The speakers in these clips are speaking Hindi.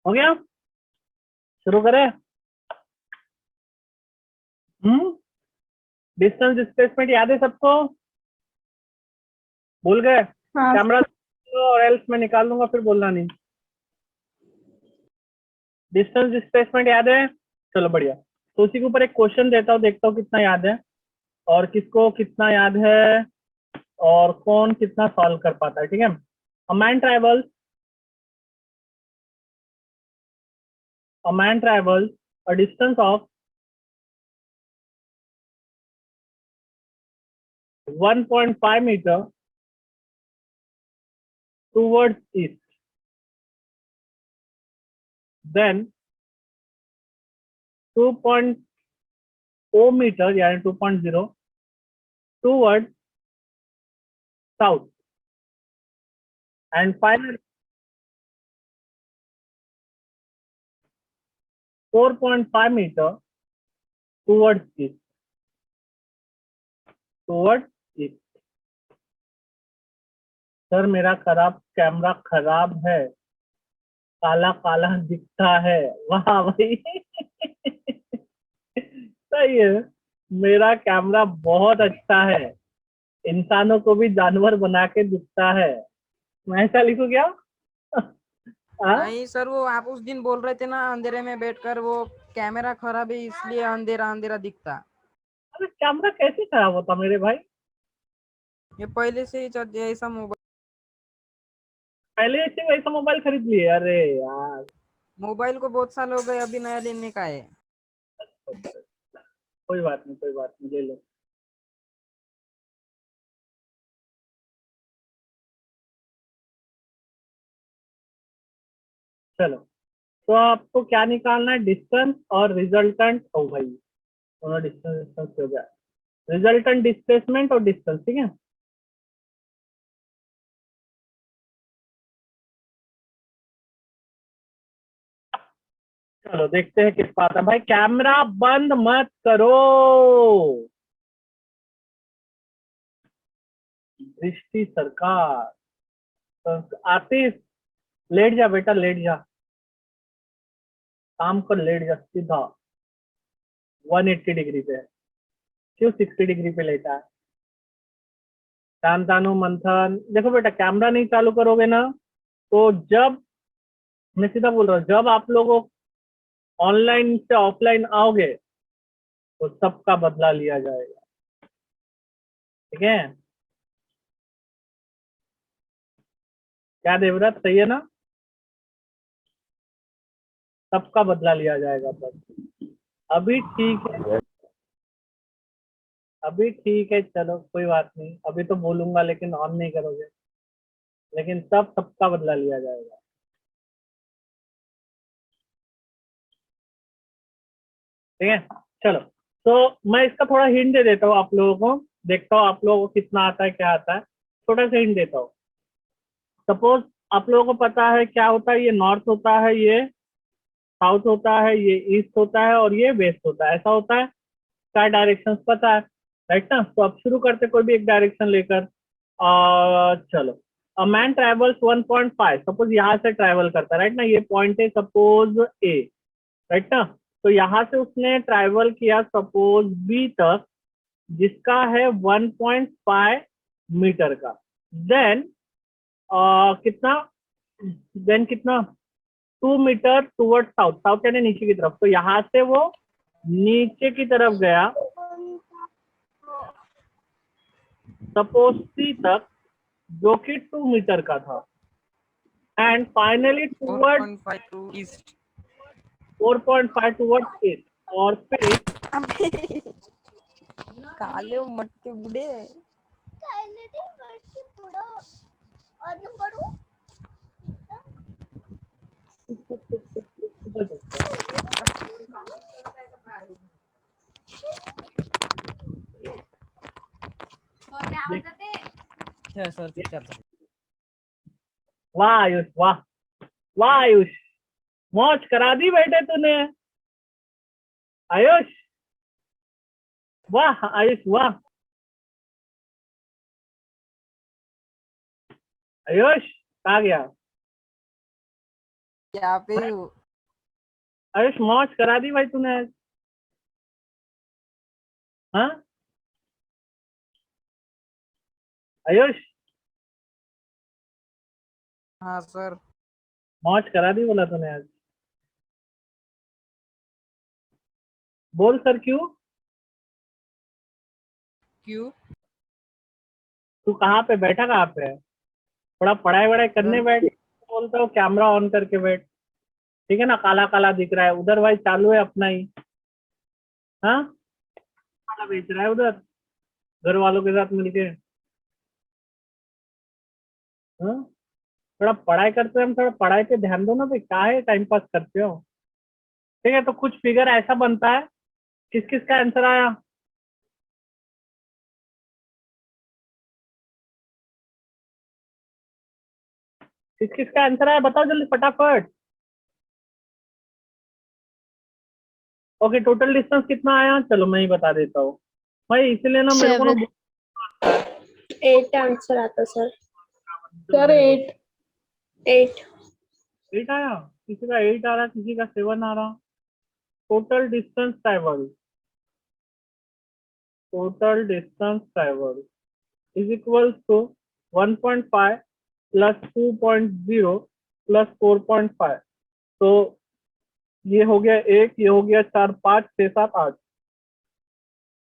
हो गया? शुरू करें? डिस्टेंस डिस्प्लेसमेंट याद है सबको? भूल गए? हाँ कैमरा और एल्स मैं निकाल दूंगा, फिर बोलना नहीं। डिस्टेंस डिस्प्लेसमेंट याद है? चलो बढ़िया। तो उसी के ऊपर एक क्वेश्चन देता हूँ, देखता हूँ कितना याद है और किसको कितना याद है और कौन कितना सॉल्व कर पाता है। ठीक है? A man travels a distance of 1.5 meter towards east, then 2.0 meter यानी 2.0 towards south, and finally 4.5 meter towards east. Sir मेरा खराब कैमरा खराब है, काला काला दिखता है। वाह भाई सही है, मेरा कैमरा बहुत अच्छा है, इंसानों को भी जानवर बना के दिखता है। मैं ऐसा लिखूं क्या? हाँ? नहीं सर, वो आप उस दिन बोल रहे थे ना अंधेरे में बैठकर वो कैमरा खराब है इसलिए अंधेरा अंधेरा दिखता। अरे कैमरा कैसे खराब होता मेरे भाई? ये पहले से ही ऐसा मोबाइल पहले से वैसा मोबाइल खरीद लिए? अरे यार, मोबाइल को बहुत साल हो गए, अभी नया लेने का है। कोई बात नहीं, कोई बात नहीं, ले लो। चलो, तो आपको क्या निकालना है? डिस्टेंस और रिजल्टेंट। ओ भाई, दोनों डिस्टेंस डिस्टेंस हो गया। रिजल्टेंट डिस्प्लेसमेंट और डिस्टेंस, ठीक है? चलो देखते हैं किस बात है। भाई कैमरा बंद मत करो। दृष्टि सरकार, आतिश लेट जा बेटा, लेट जा, काम कर, लेट जा सीधा। 180 डिग्री पे है, क्यों 60 डिग्री पे लेटा है? शांतानु मंथन, देखो बेटा कैमरा नहीं चालू करोगे ना, तो जब, मैं सीधा बोल रहा हूँ, जब आप लोगों ऑनलाइन से ऑफलाइन आओगे तो सबका बदला लिया जाएगा। ठीक है? क्या देवव्रत, सही है ना? सबका बदला लिया जाएगा। बस अभी ठीक है, अभी ठीक है, चलो कोई बात नहीं, अभी तो बोलूंगा लेकिन ऑन नहीं करोगे, लेकिन तब सबका बदला लिया जाएगा। ठीक है? चलो, तो मैं इसका थोड़ा हिंट दे देता हूँ आप लोगों को, देखता हूँ आप लोगों को कितना आता है, क्या आता है। छोटा सा हिंट देता हूँ। सपोज आप लोगों को पता है क्या होता है, ये नॉर्थ होता है, ये साउथ होता है, ये ईस्ट होता है और ये वेस्ट होता है, ऐसा होता है। क्या डायरेक्शन पता है, राइट ना? तो अब शुरू करते कोई भी एक डायरेक्शन लेकर। चलो, अ मैन ट्रेवल्स 1.5, सपोज यहाँ से ट्रेवल करता है, राइट ना? ये पॉइंट है सपोज ए, राइट ना? तो यहाँ से उसने ट्रेवल किया सपोज बी तक, जिसका है 1.5 मीटर का। देन कितना, देन कितना, 2 मीटर टूवर्ड साउथ, साउथ यानी नीचे की तरफ। तो यहाँ से वो नीचे की तरफ गया सपोज सी तक, जो कि 2 मीटर का था, and finally toward 4.5 to east. 4.5 toward east, और फिर काले मटके बुढ़े। सर पिक्चर वाह आयुष, वाह वाह आयुष, मौज करा दी बेटे तूने। आयुष, वाह आयुष, वाह आयुष, कहा गया? यहाँ पे ही हूँ। आयुष मौज करा दी भाई तूने आज। हाँ आयुष, हाँ सर। मौज करा दी बोला तूने आज। बोल सर क्यों? क्यों? तू कहाँ पे बैठा, कहाँ पे है? थोड़ा पढ़ाई वढ़ाई करने सर बैठ, बोलता हूँ कैमरा ऑन करके बैठ। ठीक है ना, काला काला दिख रहा है उधर भाई, चालू है अपना ही। हाँ काला बेच रहा है उधर घर वालों के साथ मिलके। हाँ थोड़ा पढ़ाई करते हैं, थोड़ा पढ़ाई पे ध्यान दो ना भाई, क्या है टाइम पास करते हो। ठीक है, तो कुछ फिगर ऐसा बनता है। किस किस का आंसर आया? किस किस का आंसर आया बताओ जल्दी फटाफट। ओके, टोटल डिस्टेंस कितना आया, चलो मैं ही बता देता हूँ भाई, इसलिए ना मेरे को ना 7 8 आंसर आता सर। Sir very good. 8 8 8 आया, किसी का 8 आ रहा, किसी का 7 आ रहा। Total distance travel, total distance travel is equal to 1.5 plus 2.0 plus 4.5। तो ये हो गया 1, ये हो गया 4, 5, 6, 7, 8,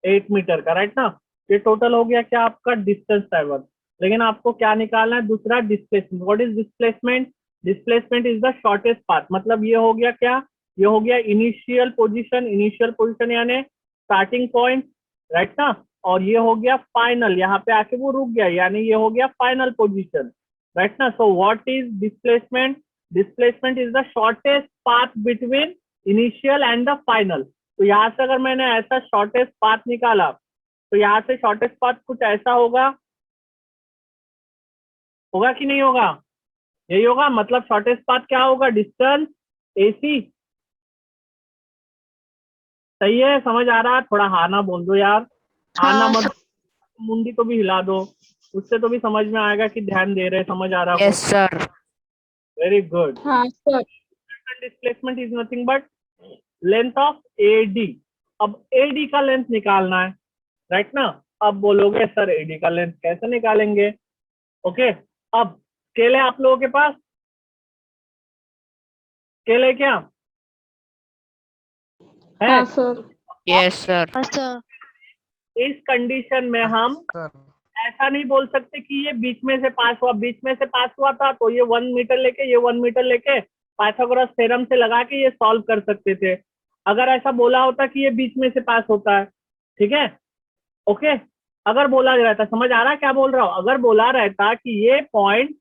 8 मीटर का, राइट ना। ये टोटल हो गया क्या आपका डिस्टेंस ट्रैवल। लेकिन आपको क्या निकालना है, दूसरा displacement. What is displacement? Displacement is the shortest path. मतलब ये हो गया क्या, ये हो गया इनिशियल पोजीशन। इनिशियल पोजीशन यानी स्टार्टिंग पॉइंट, राइट ना। और ये हो गया फाइनल, यहाँ पे आके वो रुक गया, यानी ये हो गया फाइनल पोजीशन, राइट ना। So what is displacement? Displacement is the shortest path between initial and the final. तो यहाँ से अगर मैंने ऐसा शॉर्टेस्ट पाथ निकाला, तो यहाँ से शॉर्टेस्ट पाथ कुछ ऐसा होगा, होगा कि नहीं होगा? यही होगा, मतलब शॉर्टेस्ट पाथ क्या होगा, डिस्टेंस AC। सही है, समझ आ रहा है? थोड़ा हाँ ना बोल दो यार, हाँ ना मत, मुंडी को भी हिला दो, उससे तो भी समझ में आएगा कि ध्यान दे रहे, समझ आ रहा यस सर। Very good. हाँ sir. Displacement is nothing but length of AD। अब AD का लेंथ निकालना है, राइट ना। अब बोलोगे सर AD का लेंथ कैसे निकालेंगे? ओके, अब स्केल है आप लोगों के पास? स्केल है क्या? है? हाँ सर। Yes sir. हाँ सर। इस कंडीशन में हम सर ऐसा नहीं बोल सकते कि ये बीच में से पास हुआ, बीच में से पास हुआ था तो ये 1 मीटर लेके, ये 1 मीटर लेके पाइथागोरस थ्योरम से लगा के ये सॉल्व कर सकते थे, अगर ऐसा बोला होता कि ये बीच में से पास होता है। ठीक है, ओके। अगर बोला रहता, समझ आ रहा है क्या बोल रहा हूँ? अगर बोला रहता कि ये पॉइंट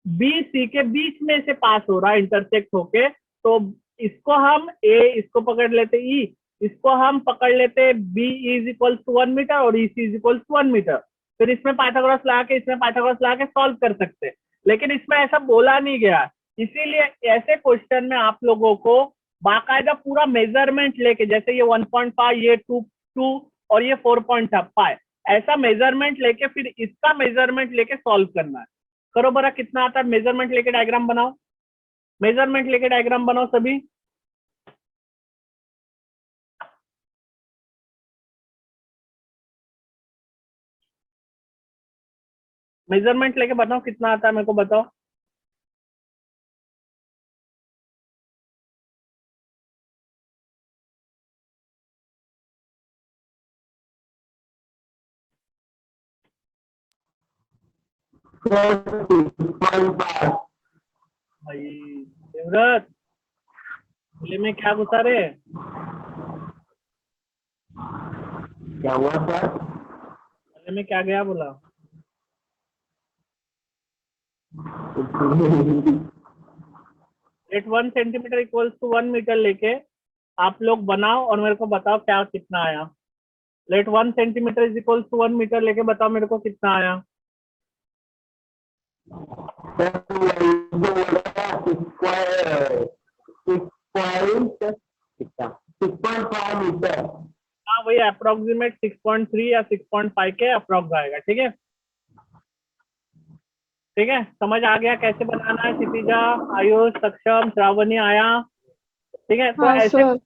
BC के बीच में से पास हो रहा है इंटरसेक्ट होके, तो इसको हम A, इसको पकड़ लेते E, इसको हम पकड़ लेते B is equal to 1 metre और EC is equal to 1 metre. फिर इसमें पाइथागोरस लगा के, इसमें पाइथागोरस लगा के सॉल्व कर सकते। लेकिन इसमें ऐसा बोला नहीं गया, इसीलिए ऐसे क्वेश्चन में आप लोगों को बाकायदा पूरा मेजरमेंट लेके, जैसे ये 1.5, ये 2 और ये 4.5, ऐसा मेजरमेंट लेके फिर इसका मेजरमेंट लेके सॉल्व करना है। करो बरा, कितना आता है? मेजरमेंट लेके डायग्राम बनाओ, मेजरमेंट लेके डायग्राम बनाओ सभी। मेजरमेंट लेके बताओ कितना आता है, मेरे को बताओ। भाई देवव्रत, गले में क्या घुसा रे? क्या हुआ सर? गले में क्या गया बोला? 1 सेंटीमीटर इक्वल्स टू 1 मीटर लेके आप लोग बनाओ और मेरे को बताओ क्या कितना आया। Let 1 centimetre is equals to 1 metre लेके बताओ मेरे को कितना आया। हाँ वही अप्रोक्सीमेट 6.3 या 6.5 के अप्रोक्स आएगा, ठीक है। ठीक है, समझ आ गया कैसे बनाना है? क्षितिजा, आयुष, सक्षम, श्रावणी, आया। ठीक है, तो हाँ ऐसे सर।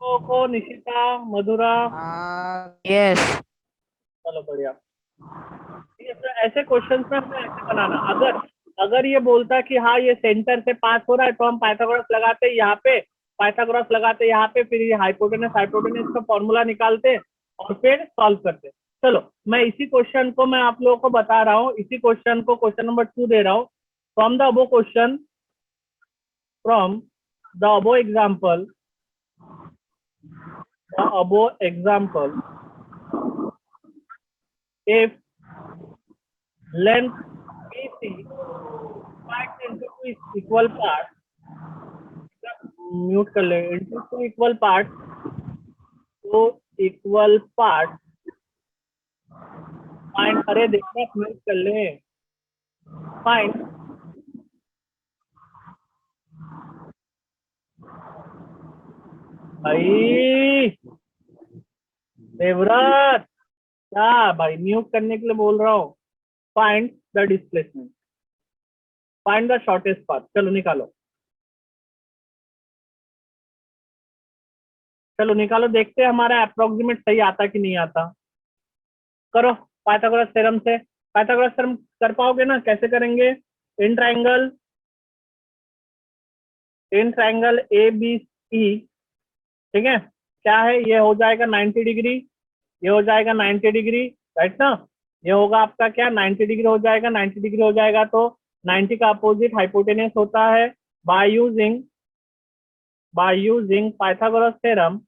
को निशिता, मधुरा, यस। चलो बढ़िया। ठीक है, तो ऐसे क्वेश्चंस में हमें ऐसे बनाना। अगर अगर ये बोलता कि हाँ ये सेंटर से पास हो रहा है, तो हम पाइथागोरस लगाते यहाँ पे, पाइथागोरस लगाते यहाँ पे, फिर ये हाइपोटेनस हाइपोटेनस का फॉर्मूला निकालते और फिर सॉल्व करते। चलो, मैं इसी क्वेश्चन को मैं आप लोगों को बता रहा हूँ, इसी क्वेश्चन को क्वेश्चन नंबर 2 दे रहा हूँ। From the above question, from the above example, if length BC parts into two equal parts, mute कर ले, into two equal parts, तो equal parts find, अरे देखना म्यूट कर ले, find भाई देवराज, क्या भाई म्यूट करने के लिए बोल रहा हूँ। Find the displacement, find the shortest path. चलो निकालो, चलो निकालो, देखते हैं हमारा अप्रोक्सीमेट सही आता कि नहीं आता। करो पाइथागोरस थ्योरम से। पाइथागोरस थ्योरम कर पाओगे ना? कैसे करेंगे? In triangle, in triangle A B C, ठीक है, क्या है? ये हो जाएगा 90 डिग्री, ये हो जाएगा 90 डिग्री, राइट ना? ये होगा आपका क्या? 90 डिग्री हो जाएगा। 90 डिग्री हो जाएगा तो 90 का अपोजिट हाइपोटेनस होता है। Bye using Pythagoras theorem,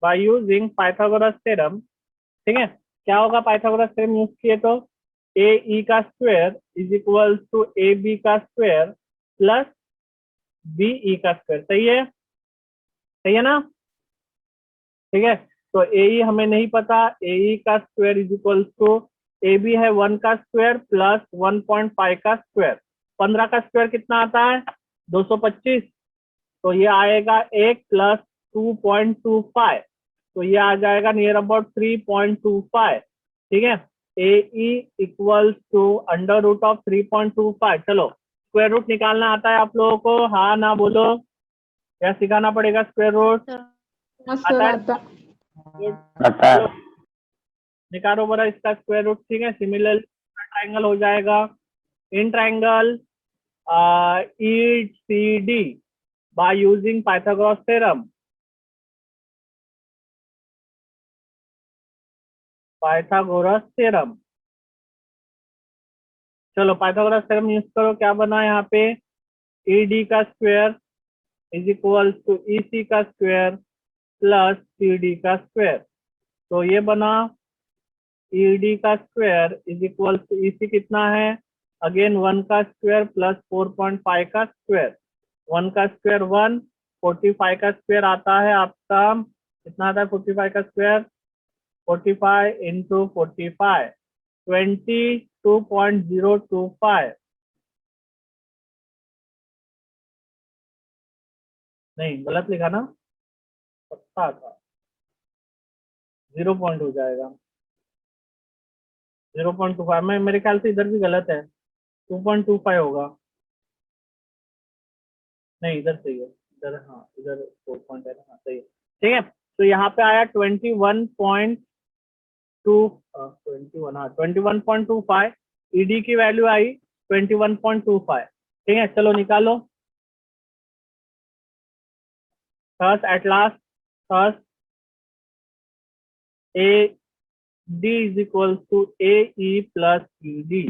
bye using Pythagoras theorem, ठीक है, क्या होगा? पाइथागोरस थ्योरम यूज किए तो ए ई का square is equal to A B का स्क्वायर प्लस बी ई का स्क्वायर। सही है? सही है ना? ठीक है, तो ए ई हमें नहीं पता, ए ई का square is equal to A B है 1 का स्क्वायर प्लस 1.5 का स्क्वायर। 15 का स्क्वायर कितना आता है? 225। तो ये आएगा 1 प्लस 2.25, तो ये आ जाएगा नियर अबाउट 3.25। ठीक है, A E equals to under root of 3.25। चलो, स्क्वायर रूट निकालना आता है आप लोगों को? हाँ ना बोलो, या सिखाना पड़ेगा स्क्वायर रूट? हाँ सर आता है? आता। आता चलो निकालो बड़ा इसका स्क्वायर रूट। ठीक है, सिमिलर ट्राइंगल हो जाएगा, in triangle E C D by using Pythagoras theorem, Pythagoras theorem. चलो पाइथागोरस थ्योरम यूज करो, क्या बना यहाँ पे? ई डी का square is equal to E C का स्क्वायर प्लस सी डी का स्क्वायर। तो ये बना ई डी का square is equal to E C कितना है? अगेन 1 का स्क्वायर प्लस 4.5 का स्क्वायर। 1 का स्क्वायर 1, 45 का स्क्वायर आता है आपका, कितना आता है 45 का स्क्वायर? 45 इंटू 45, 22.025। नहीं गलत लिखा ना, पक्का था, 0 पॉइंट हो जाएगा, 0.25। मैं मेरे ख्याल से इधर भी गलत है, 2.25 होगा। नहीं इधर सही है, इधर हाँ, इधर 4 पॉइंट है, हाँ सही है। ठीक है, तो यहाँ पे आया 21.25, ईडी की वैल्यू आई 21.25। ठीक है, चलो निकालो। Thus at last, thus A D is equal to A E plus E D.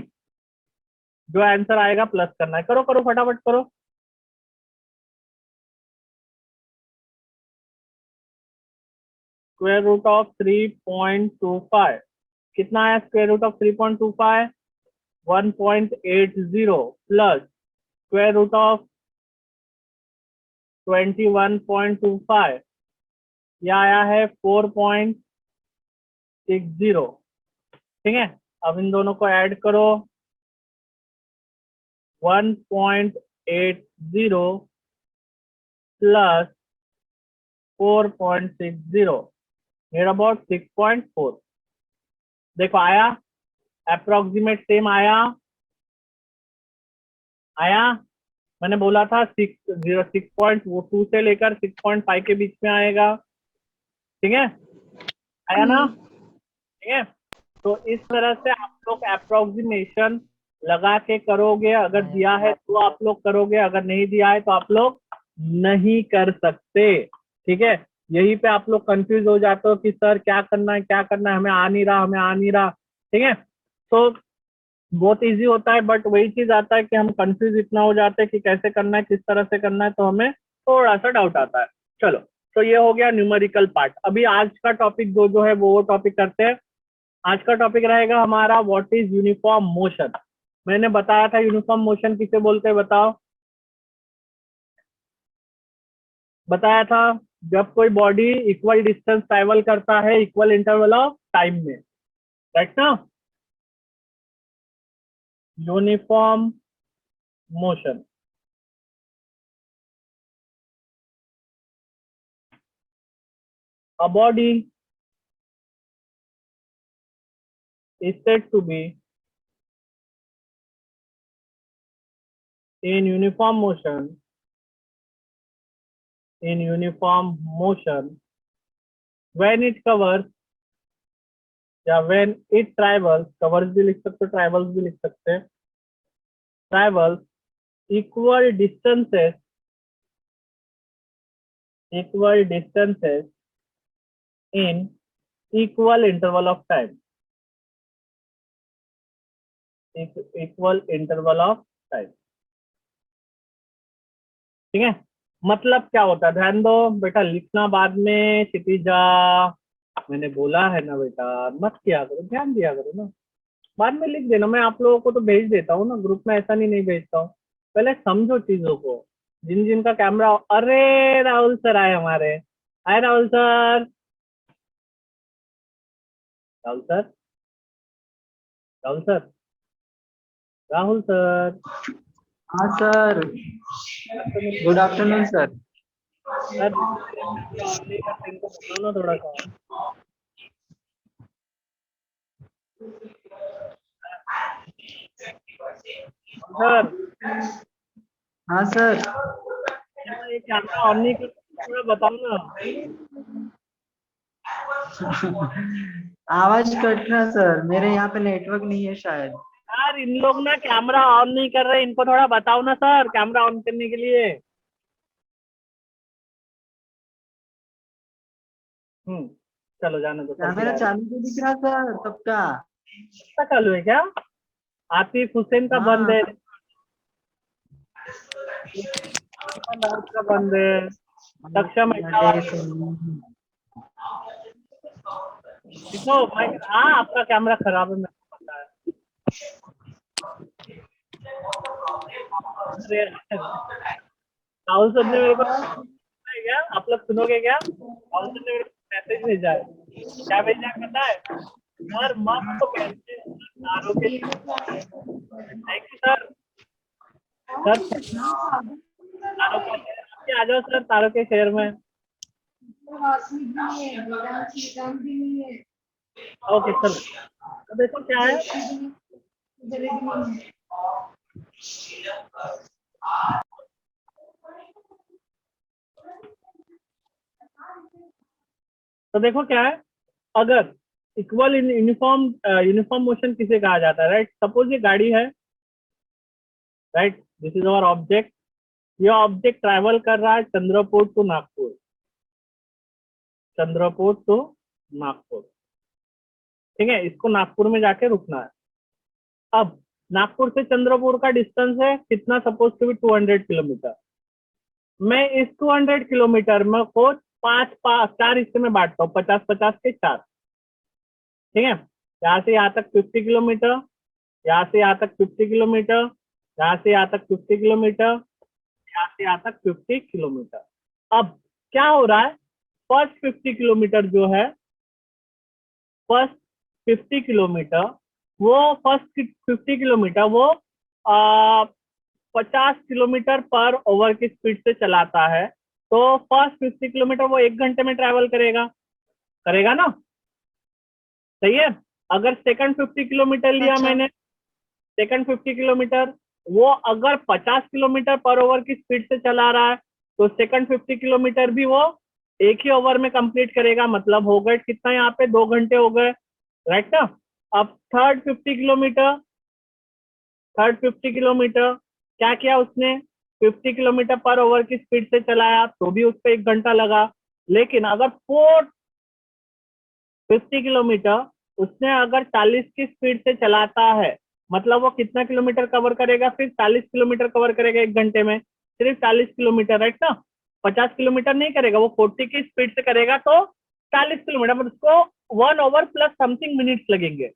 जो आंसर आएगा प्लस करना है। करो करो फटाफट करो। स्क्वायर रूट ऑफ 3.25 कितना है? Square root of 3.25 1.80 plus square root of 21.25, यह आया है 4.60। ठीक है, अब इन दोनों को ऐड करो, 1.80 प्लस 4.60 नियर अबाउट 6.4। देखो आया, अप्रोक्सीमेट सेम आया, मैंने बोला था 6.2 से लेकर 6.5 के बीच में आएगा, ठीक है, आया ना, ठीक है। तो इस तरह से आप लोग अप्रोक्सीमेशन लगा के करोगे, अगर दिया है तो आप लोग करोगे, अगर नहीं दिया है तो आप लोग नहीं कर सकते, ठीक है। यही पे आप लोग कंफ्यूज हो जाते हो कि सर क्या करना है, क्या करना है, हमें आ नहीं रहा, ठीक है। तो बहुत इजी होता है, बट वही चीज आता है कि हम कंफ्यूज इतना हो जाते हैं कि कैसे करना है, किस तरह से करना है, तो हमें थोड़ा सा डाउट आता है। चलो, तो ये हो गया न्यूमेरिकल पार्ट। अभी आज का टॉपिक जो है वो टॉपिक करते हैं। आज का टॉपिक रहेगा हमारा व्हाट इज यूनिफॉर्म मोशन। मैंने बताया था यूनिफॉर्म मोशन किसे बोलते हैं, बताओ, बताया था जब कोई बॉडी इक्वल डिस्टेंस ट्रैवल करता है इक्वल इंटरवल ऑफ टाइम में, राइट ना, uniform motion. A body is said to be in uniform motion when it covers या when it travels, covers भी लिख सकते, travels भी लिख सकते, travels equal distances in equal interval of time, equal interval of time, ठीक है। मतलब क्या होता है, ध्यान दो बेटा, लिखना बाद में क्षितिजा, मैंने बोला है ना बेटा, मत किया करो, ध्यान दिया करो ना, बाद में लिख देना, मैं आप लोगों को तो भेज देता हूँ ना ग्रुप में, ऐसा नहीं भेजता हूँ, पहले समझो चीजों को। जिन जिन का कैमरा, अरे राहुल सर आए हमारे, आए Rahul sir, Rahul sir, Rahul sir, Rahul sir, हाँ sir, good afternoon sir. Sir इनको बताओ ना थोड़ा सा। सर हाँ सर, ये कैमरा ऑन नहीं कर, थोड़ा बताओ ना। आवाज कट रहा सर, मेरे यहाँ पे नेटवर्क नहीं है शायद। यार इन लोग ना कैमरा ऑन नहीं कर रहे, इनको थोड़ा बताओ ना सर कैमरा ऑन करने के लिए। चलो जाने दो। कैमरा चालू तो दिख रहा सर सबका। सबका चालू है क्या? आतिफ हुसैन का बंद है, का बंद है, सक्षम देखो मैं, हाँ आपका कैमरा खराब है, मेरे को पता है। राहुल सर ने मेरे को क्या, आप लोग सुनोगे क्या, राहुल सर ने मेरे को मैसेज भेजा है, क्या भेजा है पता है, सर मस्त कैसे तारों के, थैंक यू सर, सर तारों के आ जाओ सर, तारों के शहर में। ओके चलो, तो देखो क्या है, तो देखो क्या है, अगर इक्वल इन यूनिफॉर्म मोशन किसे कहा जाता है, राइट। सपोज ये गाड़ी है, right, this is our object, ये ऑब्जेक्ट ट्रैवल कर रहा है चंद्रपुर टू नागपुर, चंद्रपुर टू नागपुर, ठीक है, इसको नागपुर में जाके रुकना है। अब नागपुर से चंद्रपुर का डिस्टेंस है कितना, सपोज टू बी 200 किलोमीटर। मैं इस 200 किलोमीटर में को 4 हिस्से में बांटता हूँ, 50-50 के 4, ठीक है। यहाँ से यहाँ तक 50 किलोमीटर, यहाँ से यहाँ तक 50 किलोमीटर, यहाँ से यहाँ तक 50 किलोमीटर, यहाँ से यहाँ तक 50 किलोमीटर। अब क्या हो रहा है, फर्स्ट 50 किलोमीटर जो है, फर्स्ट 50 किलोमीटर वो 50 किलोमीटर पर ओवर की स्पीड से चलाता है, तो फर्स्ट 50 किलोमीटर वो 1 घंटे में ट्रैवल करेगा ना, सही है। अगर सेकंड 50 किलोमीटर लिया अच्छा। मैंने, सेकंड 50 किलोमीटर, वो अगर 50 किलोमीटर पर ओवर की स्पीड से चला रहा है तो सेकंड 50 किलोमीटर भी वो एक ही ओवर में कंप्लीट करेगा। मतलब हो गए कितना, यहाँ पे 2 घंटे हो गए, राइट ना। अब थर्ड 50 किलोमीटर, थर्ड 50 किलोमीटर क्या किया उसने, 50 किलोमीटर पर ओवर की स्पीड से चलाया तो भी उस पर 1 घंटा लगा। लेकिन अगर फोर्थ 50 किलोमीटर उसने अगर 40 की स्पीड से चलाता है, मतलब वो कितना किलोमीटर कवर करेगा, फिर 40 किलोमीटर कवर करेगा 1 घंटे में, सिर्फ 40 किलोमीटर, राइट ना। 50 किलोमीटर नहीं करेगा, वो 40 की स्पीड से करेगा तो 40 किलोमीटर, मतलब उसको 1 ओवर प्लस समथिंग मिनट्स लगेंगे,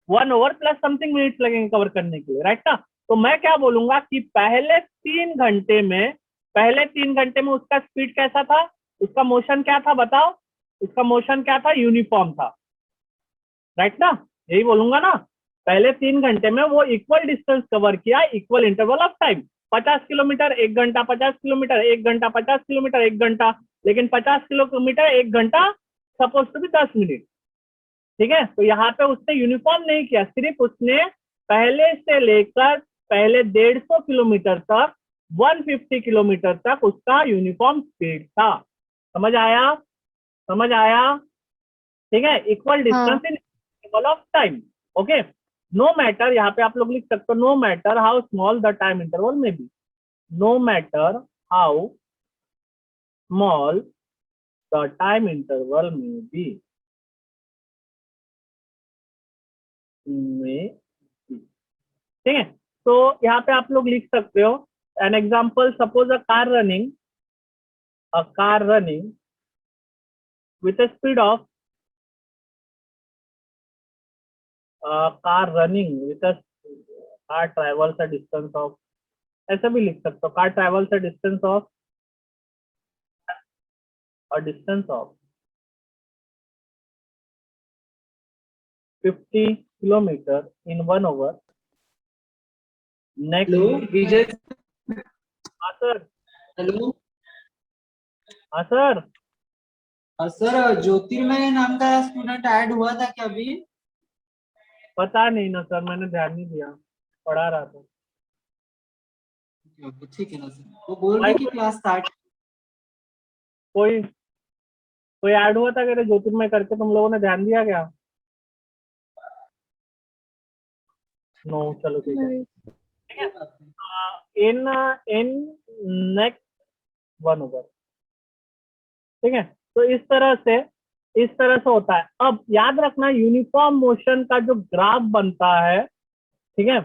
1 ओवर प्लस समथिंग मिनट्स लगेंगे कवर करने के लिए, राइट ना। तो मैं क्या बोलूंगा कि पहले 3 घंटे में उसका स्पीड कैसा था, उसका मोशन क्या था, बताओ। उसका मोशन क्या था, यूनिफॉर्म था, राइट ना। यही बोलूंगा ना, पहले 3 घंटे में वो इक्वल डिस्टेंस कवर किया, equal interval of time. 50 kilometre 1 घंटा, 50 किलोमीटर 1 घंटा, 50 किलोमीटर 1 घंटा, लेकिन 50 किलोमीटर 1 घंटा सपोज टू बी 10 मिनट, ठीक है। तो यहाँ पे उसने यूनिफॉर्म नहीं किया, सिर्फ उसने पहले से लेकर पहले 150 किलोमीटर तक 150 किलोमीटर तक उसका यूनिफॉर्म स्पीड था। समझ आया, समझ आया, ठीक है। Equal distance in interval of time, okay. No matter, यहाँ पे आप लोग लिख सकते हो, no matter how small the time interval may be, no matter how small the time interval may be, में, ठीक है। तो यहाँ पे आप लोग लिख सकते हो an example, suppose a car running with a speed of car running with a car travels a distance of, ऐसा भी लिख सकते हो, car travels a distance of 50 kilometer in 1 hour, next, hello Vijay. हाँ सर, हेलो हाँ सर, सर, ज्योतिर्मय नाम का स्टूडेंट ऐड हुआ था क्या अभी? पता नहीं ना सर, मैंने ध्यान नहीं दिया, पढ़ा रहा था। ठीक है ना सर, वो बोल भाई रहे कि क्लास स्टार्ट। कोई कोई ऐड हुआ था क्या ज्योतिर्मय करके, तुम लोगों ने ध्यान दिया क्या? नो, चलो ठीक है। इन इन नेक्स्ट 1 ओवर, ठीक है। तो इस तरह से होता है। अब याद रखना, यूनिफॉर्म मोशन का जो ग्राफ बनता है, ठीक है,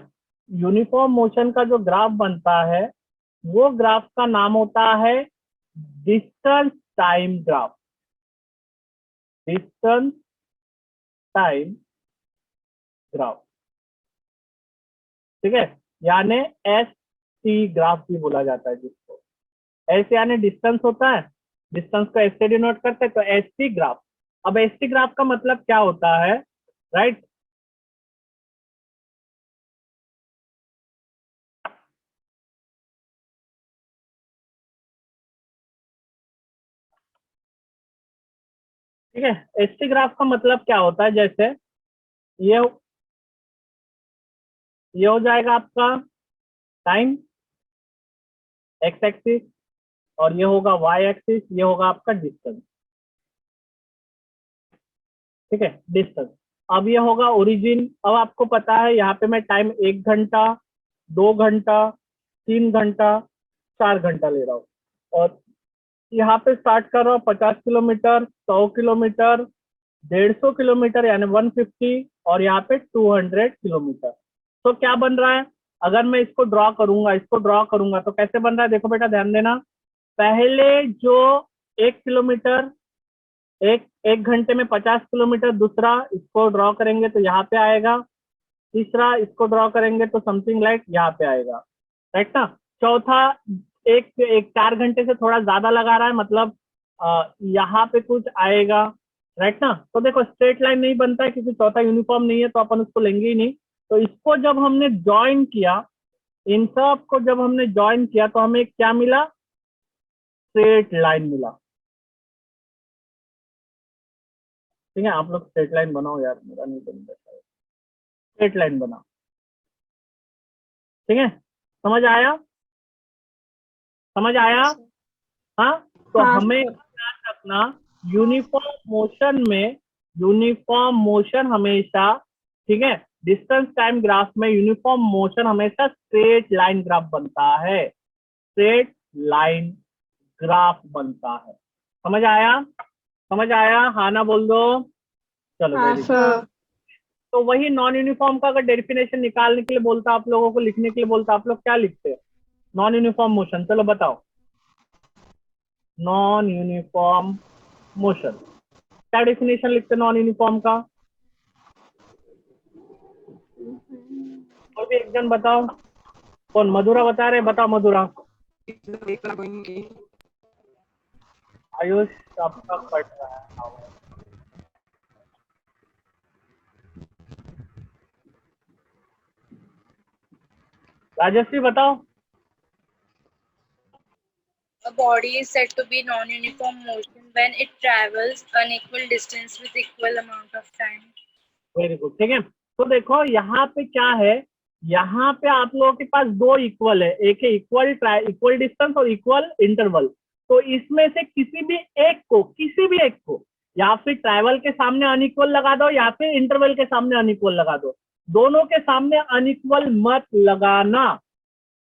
यूनिफॉर्म मोशन का जो ग्राफ बनता है वो ग्राफ का नाम होता है distance time graph, distance time graph, ठीक है। यानी एस टी ग्राफ भी बोला जाता है जिसको, एस यानी डिस्टेंस होता है, डिस्टेंस को एस से डिनोट करते हैं, तो एस टी ग्राफ। अब एस टी ग्राफ का मतलब क्या होता है, राइट। ठीक है, एस टी ग्राफ का मतलब क्या होता है, जैसे ये ये हो जाएगा आपका टाइम एक्स एक्सिस, और ये होगा वाई एक्सिस, ये होगा आपका डिस्टेंस, ठीक है, डिस्टेंस। अब ये होगा ओरिजिन। अब आपको पता है यहाँ पे मैं टाइम 1 घंटा, 2 घंटा, 3 घंटा, 4 घंटा ले रहा हूँ, और यहाँ पे स्टार्ट कर रहा हूँ 50 किलोमीटर, 100 किलोमीटर, 150 किलोमीटर यानी 150, और यहाँ पे 200 किलोमीटर। तो क्या बन रहा है, अगर मैं इसको ड्रॉ करूंगा तो कैसे बन रहा है, देखो बेटा ध्यान देना। पहले जो 1 किलोमीटर, एक घंटे में 50 किलोमीटर, दूसरा इसको ड्रॉ करेंगे तो यहाँ पे आएगा, तीसरा इसको ड्रॉ करेंगे तो समथिंग लाइक यहाँ पे आएगा, राइट ना। चौथा एक 4 घंटे से थोड़ा ज्यादा लगा रहा है, मतलब यहाँ पे कुछ आएगा, राइट ना। तो देखो स्ट्रेट लाइन नहीं बनता है क्योंकि चौथा यूनिफॉर्म नहीं है, तो अपन उसको लेंगे ही नहीं। तो इसको जब हमने ज्वाइन किया, इन सब को जब हमने ज्वाइन किया तो हमें क्या मिला, स्ट्रेट लाइन मिला, ठीक है, आप लोग स्ट्रेट लाइन बनाओ यार, मेरा नहीं बन रहा है, स्ट्रेट लाइन बनाओ। ठीक है, समझ आया? समझ आया? हाँ, तो हाँ हमें सर। याद रखना, यूनिफॉर्म मोशन हमेशा, ठीक है, डिस्टेंस टाइम ग्राफ में यूनिफॉर्म मोशन हमेशा स्ट्रेट लाइन ग्राफ बनता है, स्ट्रेट लाइन ग्राफ बनता है। समझ आया? समझ आया? हाँ ना बोल दो। चलो हाँ वेरी गुड। सर। तो वही नॉन यूनिफॉर्म का अगर डेफिनेशन निकालने के लिए बोलता आप लोगों को, लिखने के लिए बोलता, आप लोग क्या लिखते हैं? नॉन यूनिफॉर्म मोशन, चलो बताओ। नॉन यूनिफॉर्म मोशन क्या डेफिनेशन लिखते नॉन यूनिफॉर्म का? और भी एक जन बताओ, कौन? मधुरा बता रहे, बताओ मधुरा। आयुष आपका कट रहा है आवाज। राजश्री बताओ। A body is said to be non-uniform motion when it travels unequal distance with equal amount of time. Very good, ठीक है। तो देखो यहाँ पे क्या है, यहाँ पे आप लोगों के पास दो इक्वल है, एक है इक्वल डिस्टेंस और इक्वल इंटरवल। तो इसमें से किसी भी एक को या फिर ट्रैवल के सामने अनइक्वल लगा दो या फिर इंटरवल के सामने अनइक्वल लगा दो। दोनों के सामने अनइक्वल मत लगाना,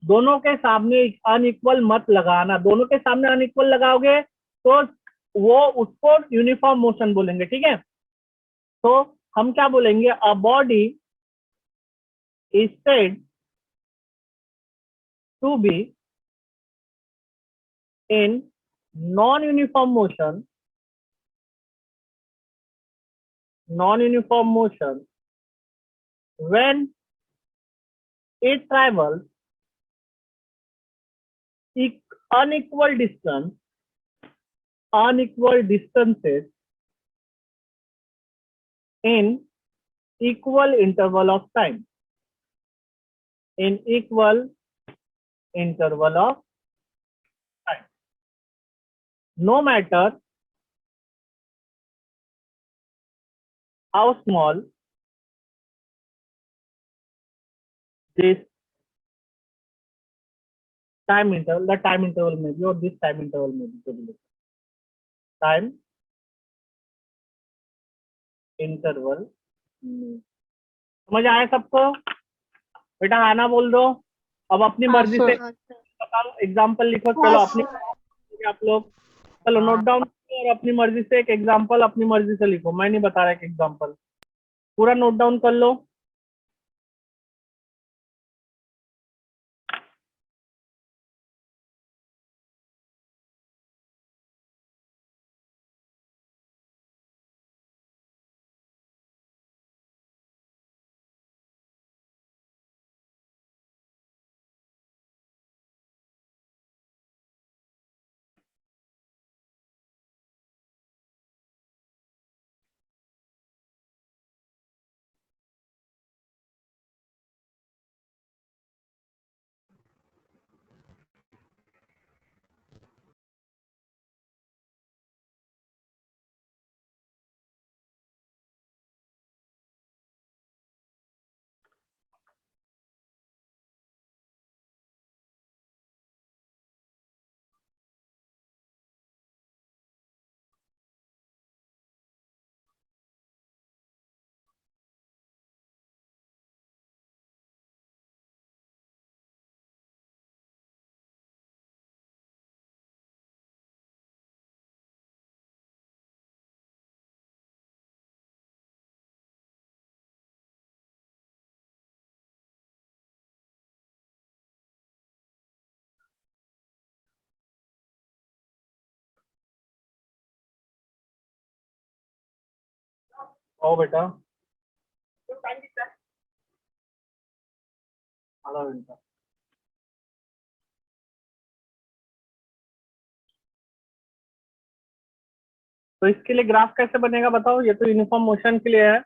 दोनों के सामने अनइक्वल मत लगाना। दोनों के सामने अनइक्वल लगाओगे तो वो उसको यूनिफॉर्म मोशन बोलेंगे, ठीक है। तो हम क्या बोलेंगे? A body is said to be in non uniform motion, when it travels unequal distances in equal interval of time, no matter how small this time interval, the time interval may be, or this time interval may be, time interval। समझ आया सबको? बेटा आना बोल दो। अब अपनी हाँ मर्जी से सर। बताओ, एग्जाम्पल लिखो। चलो अपनी आप लोग चलो नोट डाउन करो और अपनी मर्जी से एक एग्जाम्पल अपनी मर्जी से लिखो। मैं नहीं बता रहा एक एग्जाम्पल, पूरा नोट डाउन कर लो। आओ बेटा, आधा घंटा। तो इसके लिए ग्राफ कैसे बनेगा बताओ? ये तो यूनिफॉर्म मोशन के लिए है,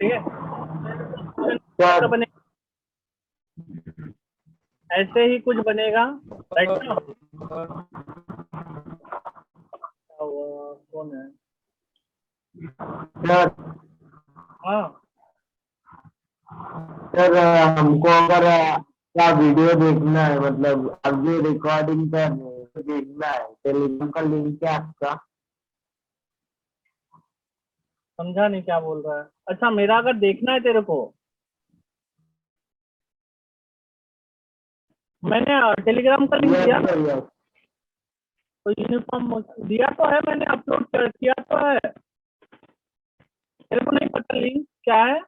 ठीक है। कैसे बनेगा? ऐसे ही कुछ बनेगा, राइट ना? बैठा हुआ कौन है? सर हाँ सर हमको अगर क्या वीडियो देखना है, मतलब अब जो रिकॉर्डिंग कर रहे हैं तो देखना है, टेलीग्राम का लिंक क्या है आपका? समझा नहीं क्या बोल रहा है। अच्छा मेरा अगर देखना है तेरे को, मैंने टेलीग्राम का लिंक दिया यस सर यस। तो यूनिफॉर्म दिया तो है, मैंने अपलोड किया तो है। तेरे को नहीं पता लिंक क्या है?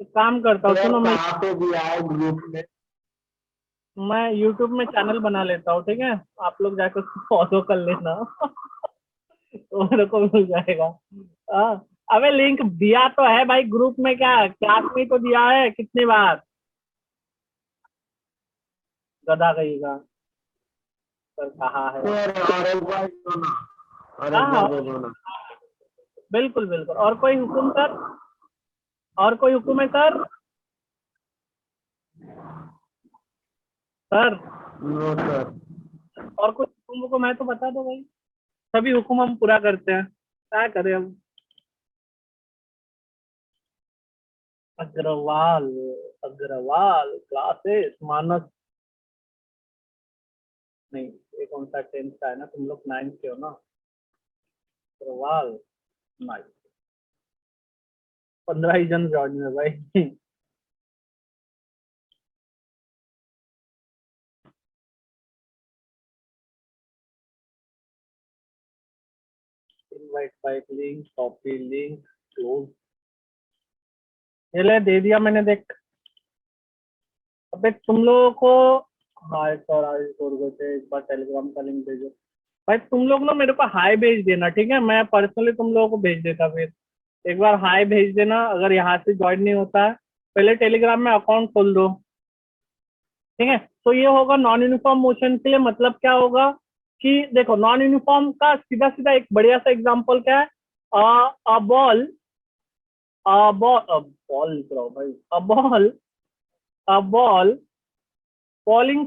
एक काम करता हूँ, सर सुनो कहाँ पे दिया है ग्रुप में? मैं यूट्यूब में चैनल बना लेता हूँ, ठीक है? आप लोग जाकर फॉलो कर लेना तो मेरे को मिल जाएगा। हाँ अबे लिंक दिया तो है भाई ग्रुप में, क्या क्लास में तो दिया है कितनी बार, गधा कहेगा। सर कहाँ है? सर और एक बार दो ना, और एक हाँ बार दे दो ना। बिल्कुल बिल्कुल। और कोई हुक्म सर? और कोई हुक्म है सर? Sir no sir. और कुछ हुक्म है तो बता दो भाई, सभी हुक्म हम पूरा करते हैं, क्या करें हम। अग्रवाल, अग्रवाल क्लासेस मानस, नहीं ये कौन सा 10th का है ना, तुम लोग 9th के हो ना। अग्रवाल 9, 15 ही जन ज्वाइन है भाई invite bike link, copy link, close, ये ले दे दिया मैंने, देख। अबे तुम लोगों को, हाय सर आज छोड़ गए थे, एक बार टेलीग्राम का लिंक भेजो भाई। तुम लोग ना मेरे को हाई भेज देना, ठीक है? मैं पर्सनली तुम लोगों को भेज देता, फिर एक बार हाई भेज देना। अगर यहाँ से ज्वाइन नहीं होता है, पहले टेलीग्राम में अकाउंट खोल दो, ठीक है? तो ये होगा नॉन यूनिफॉर्म मोशन के लिए। मतलब क्या होगा कि देखो, नॉन यूनिफॉर्म का सीधा सीधा एक बढ़िया सा एग्जांपल क्या है, अ बॉल, बॉल लिख रहा हूँ भाई, a ball falling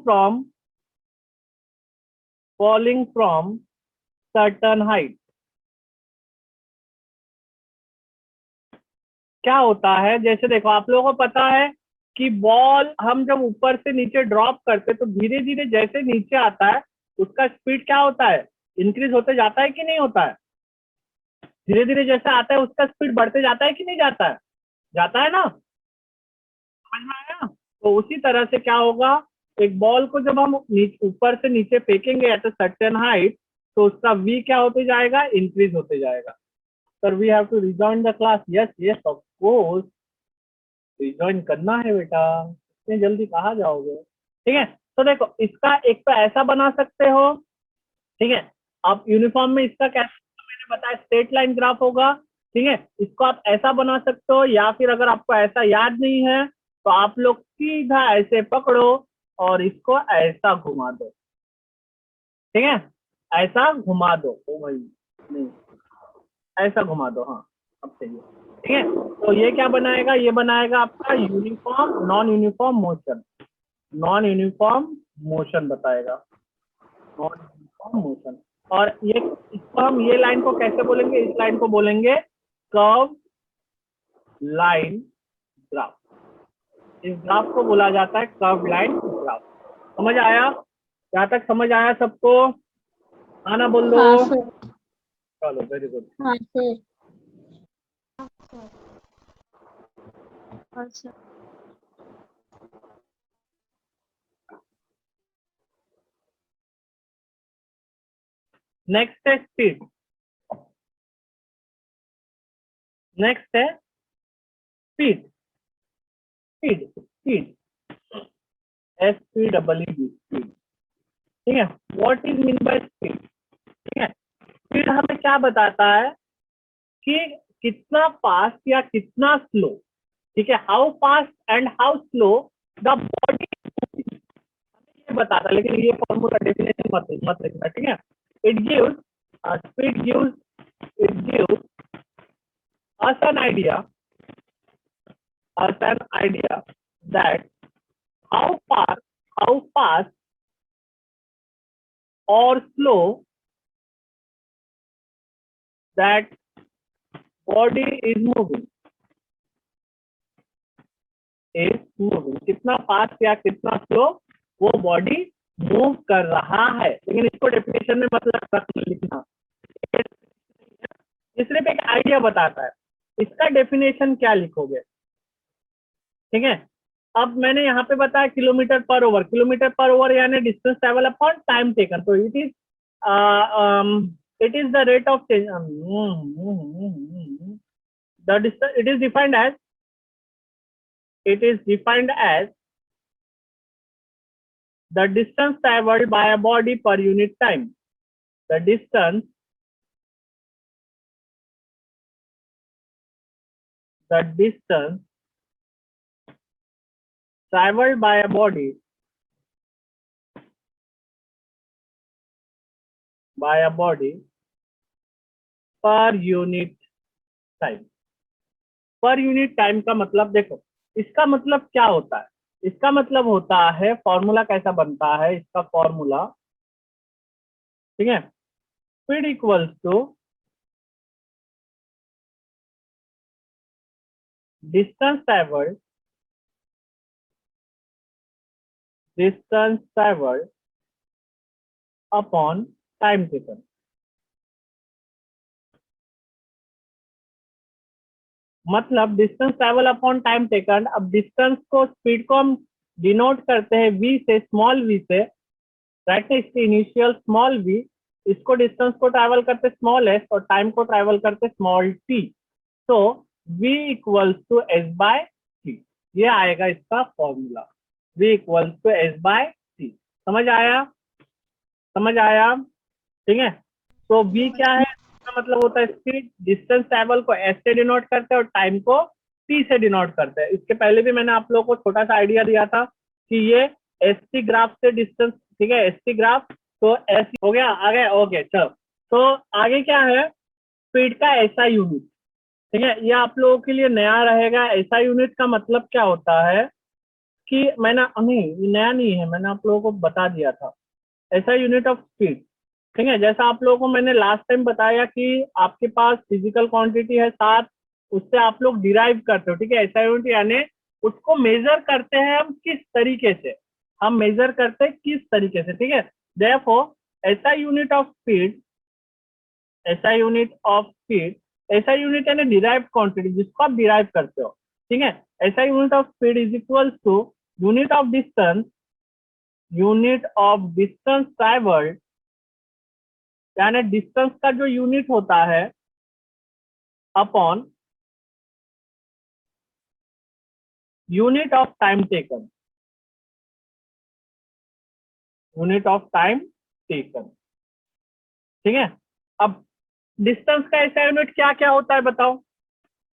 from certain height। क्या होता है, जैसे देखो आप लोगों को पता है कि बॉल हम जब ऊपर से नीचे ड्रॉप करते तो धीरे धीरे जैसे नीचे आता है उसका स्पीड क्या होता है, इंक्रीज होते जाता है कि नहीं होता है? धीरे धीरे जैसे आता है उसका स्पीड बढ़ते जाता है कि नहीं जाता है? जाता है ना, समझ में आया? तो उसी तरह से क्या होगा, एक बॉल को जब हम ऊपर से नीचे फेंकेंगे एट अ सर्टेन हाइट, तो उसका वी क्या होते जाएगा, इंक्रीज होते जाएगा। Sir we have to rejoin the class, yes yes of course, rejoin करना है बेटा, इतनी जल्दी कहाँ जाओगे? ठीक है, तो देखो इसका एक तो ऐसा बना सकते हो, ठीक है? आप यूनिफॉर्म में इसका कैसे, मैंने बताया स्ट्रेट लाइन ग्राफ होगा, ठीक है? इसको आप ऐसा बना सकते हो, या फिर अगर आपको ऐसा याद नहीं है तो आप लोग सीधा ऐसे पकड़ो और इसको ऐसा घुमा दो, ठीक है? ऐसा घुमा दो, ओ भाई नहीं, ऐसा घुमा दो, हाँ अब सही है, ठीक है? तो ये क्या बनाएगा, ये बनाएगा आपका uniform non uniform motion, non uniform motion बताएगा, नॉन यूनिफॉर्म मोशन। और ये इसको हम ये लाइन को कैसे बोलेंगे, इस लाइन को बोलेंगे कर्व लाइन ग्राफ, इस ग्राफ को बोला जाता है कर्व लाइन ग्राफ। समझ आया? यहाँ तक समझ आया सबको? आना बोल दो। हाँ सर। चलो वेरी गुड। हाँ सर। हाँ सर। नेक्स्ट है स्पीड, नेक्स्ट है स्पीड, स्पीड स्पीड, SPEED, ठीक है? What is mean by speed, ठीक है? स्पीड हमें क्या बताता है कि कितना फास्ट या कितना स्लो, ठीक है? How fast and how slow the body, ये बताता है, लेकिन ये फॉर्मूला डेफिनेशन मत लिखना, ठीक है? It gives speed gives, it gives us an idea that how fast or slow that body is moving. कितना फास्ट या कितना स्लो वो बॉडी मूव कर रहा है, लेकिन इसको डेफिनेशन में मतलब लिखना। ये सिर्फ एक आइडिया बताता है, इसका डेफिनेशन क्या लिखोगे, ठीक है। अब मैंने यहाँ पे बताया किलोमीटर पर ओवर यानी distance travel upon time taken, तो it is the rate of change, the distance it is defined as the distance traveled by a body per unit time. The distance traveled by a body per unit time. Per unit time का मतलब देखो, इसका मतलब क्या होता है, इसका मतलब होता है फॉर्मूला कैसा बनता है, इसका फॉर्मूला, ठीक है, speed equals to distance travelled upon time taken. मतलब distance travel upon time taken. अब डिस्टेंस को, स्पीड को हम डिनोट करते हैं v से, स्मॉल v से, राइट, इसकी इनिशियल स्मॉल v, इसको डिस्टेंस को ट्रैवल करते स्मॉल s और टाइम को ट्रैवल करते स्मॉल t, तो v equals to s by t, ये आएगा इसका formula, v equals to s by t। समझ आया, ठीक है। तो v क्या है, मतलब होता है स्पीड, डिस्टेंस ट्रैवल को s से डिनोट करते हैं और टाइम को t से डिनोट करते हैं। इसके पहले भी मैंने आप लोगों को छोटा सा आइडिया दिया था कि ये st ग्राफ से डिस्टेंस, ठीक है, st ग्राफ, तो s हो गया आगे, ओके चलो। तो आगे क्या है, स्पीड का ऐसा यूनिट, ठीक है, ये आप लोगों के लिए नया रहेगा। ऐसा यूनिट का मतलब क्या होता है कि मैंने नया नहीं है, मैंने आप लोगों को बता दिया था। ऐसा यूनिट ऑफ स्पीड, ठीक है, जैसा आप लोगों को मैंने लास्ट टाइम बताया कि आपके पास फिजिकल क्वांटिटी है 7, उससे आप लोग डिराइव करते हो, ठीक है। ऐसा यूनिट यानी उसको मेजर करते हैं हम किस तरीके से, ठीक है। देयरफॉर ऐसा यूनिट ऑफ स्पीड यानी डिराइव क्वांटिटी, जिसको आप डिराइव करते हो, ठीक है। ऐसा unit of speed is equal to unit of distance travelled, यानी डिस्टेंस का जो यूनिट होता है upon unit of time taken, ठीक है। अब डिस्टेंस का ऐसा यूनिट क्या क्या होता है बताओ,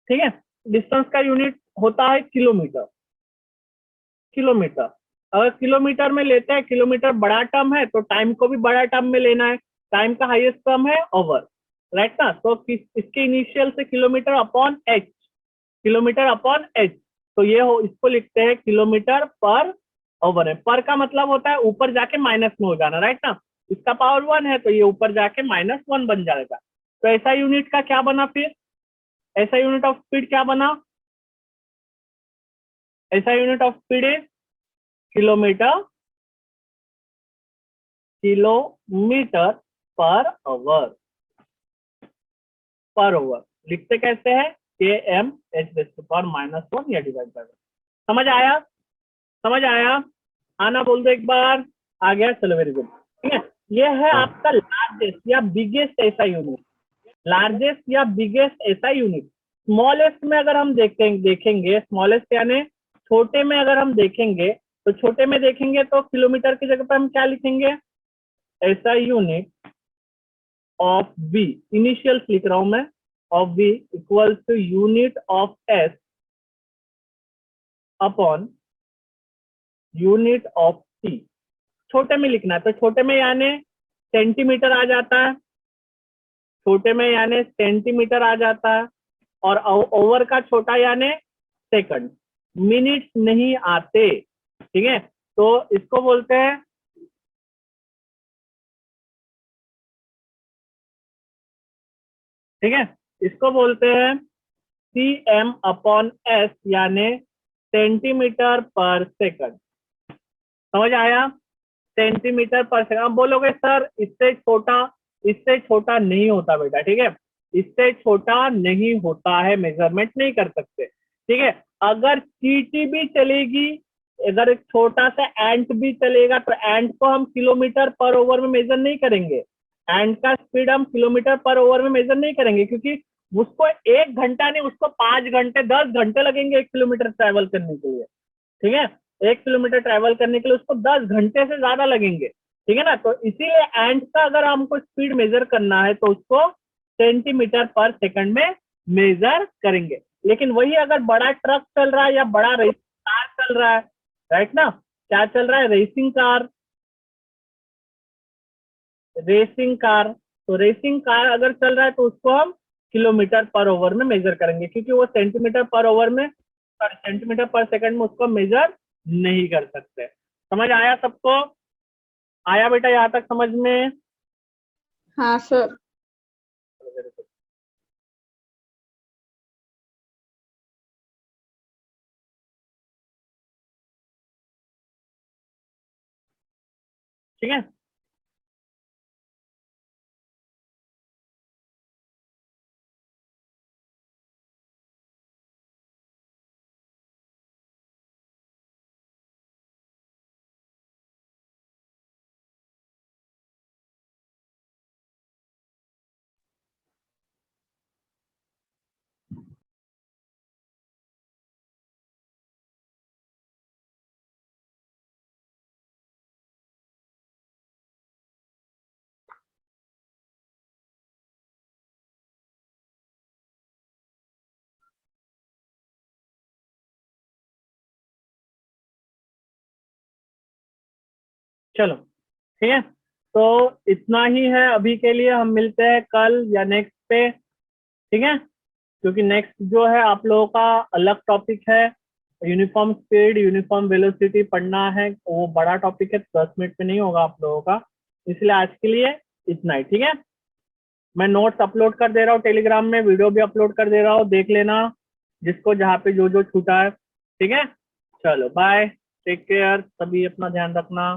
ठीक है। डिस्टेंस का यूनिट होता है किलोमीटर। अगर किलोमीटर में लेते हैं, किलोमीटर बड़ा टर्म है तो टाइम को भी बड़ा टर्म में लेना है, टाइम का हाईएस्ट टर्म है ओवर, राइट ना। तो इसके इनिशियल से किलोमीटर अपॉन h, तो ये इसको लिखते हैं किलोमीटर पर ओवर है। पर का मतलब होता है ऊपर जाके माइनस में हो जाना, राइट ना। इसका पावर 1 है तो ये ऊपर जाके -1 बन जाएगा। तो ऐसा यूनिट का क्या बना, फिर ऐसा यूनिट ऑफ स्पीड क्या बना, ऐसा unit of speed is kilometre पर ओवर। लिखते कैसे है, km h⁻⁻1 या डिवाइड बाय 1। समझ आया, आना बोल दो एक बार, आ गया, चलो वेरी गुड, ठीक है। ये है आपका लार्जेस्ट या बिगेस्ट ऐसा यूनिट। स्मॉलेस्ट में अगर हम देखेंगे, स्मॉलेस्ट यानी छोटे में अगर हम देखेंगे, तो छोटे में देखेंगे तो किलोमीटर की जगह पर हम क्या लिखेंगे, ऐसा यूनिट ऑफ v, इनिशियल लिख रहा हूं मैं, of v equals to unit of s upon unit of t। छोटे में लिखना है तो छोटे में यानी सेंटीमीटर आ जाता है, और ओवर का छोटा यानी सेकंड, मिनट नहीं आते, ठीक है। तो इसको बोलते हैं ठीक है, इसको बोलते हैं cm/s यानी सेंटीमीटर पर सेकंड। समझ आया? सेंटीमीटर पर सेकंड। अब बोलोगे सर इससे छोटा नहीं होता बेटा, ठीक है, इससे छोटा नहीं होता है, मेजरमेंट नहीं कर सकते, ठीक है। अगर चींटी भी चलेगी, अगर एक छोटा सा एंट भी चलेगा तो एंट को हम किलोमीटर पर ओवर में मेजर नहीं करेंगे, एंट का स्पीड हम किलोमीटर पर ओवर में मेजर नहीं करेंगे, क्योंकि उसको 1 घंटा नहीं, उसको 5 घंटे 10 घंटे लगेंगे 1 किलोमीटर ट्रैवल करने के लिए, ठीक है। 1 किलोमीटर ट्रैवल करने के लिए उसको 10 घंटे से ज्यादा लगेंगे, ठीक है ना। तो इसीलिए एंट का अगर हमको स्पीड मेजर करना है तो उसको सेंटीमीटर पर सेकंड में मेजर करेंगे। लेकिन वही अगर बड़ा ट्रक चल रहा है या बड़ा रेसिंग कार चल रहा है, राइट ना, क्या चल रहा है, रेसिंग कार, तो रेसिंग कार अगर चल रहा है तो उसको हम किलोमीटर पर ओवर में मेजर करेंगे, क्योंकि वो सेंटीमीटर पर ओवर में, सेंटीमीटर पर सेकंड में उसको मेजर नहीं कर सकते। समझ आया सबको? आया बेटा यहाँ तक समझ में? हाँ सर। ठीक है, चलो ठीक है, तो इतना ही है अभी के लिए। हम मिलते हैं कल या नेक्स्ट पे, ठीक है, क्योंकि नेक्स्ट जो है आप लोगों का अलग टॉपिक है, यूनिफॉर्म स्पीड, यूनिफॉर्म वेलोसिटी पढ़ना है, वो बड़ा टॉपिक है, 10 मिनट में नहीं होगा आप लोगों का, इसलिए आज के लिए इतना ही, ठीक है। मैं नोट्स अपलोड कर दे रहा हूँ टेलीग्राम में, वीडियो भी अपलोड कर दे रहा हूँ, देख लेना जिसको जहाँ पे जो जो छूटा है, ठीक है। चलो बाय, टेक केयर, सभी अपना ध्यान रखना।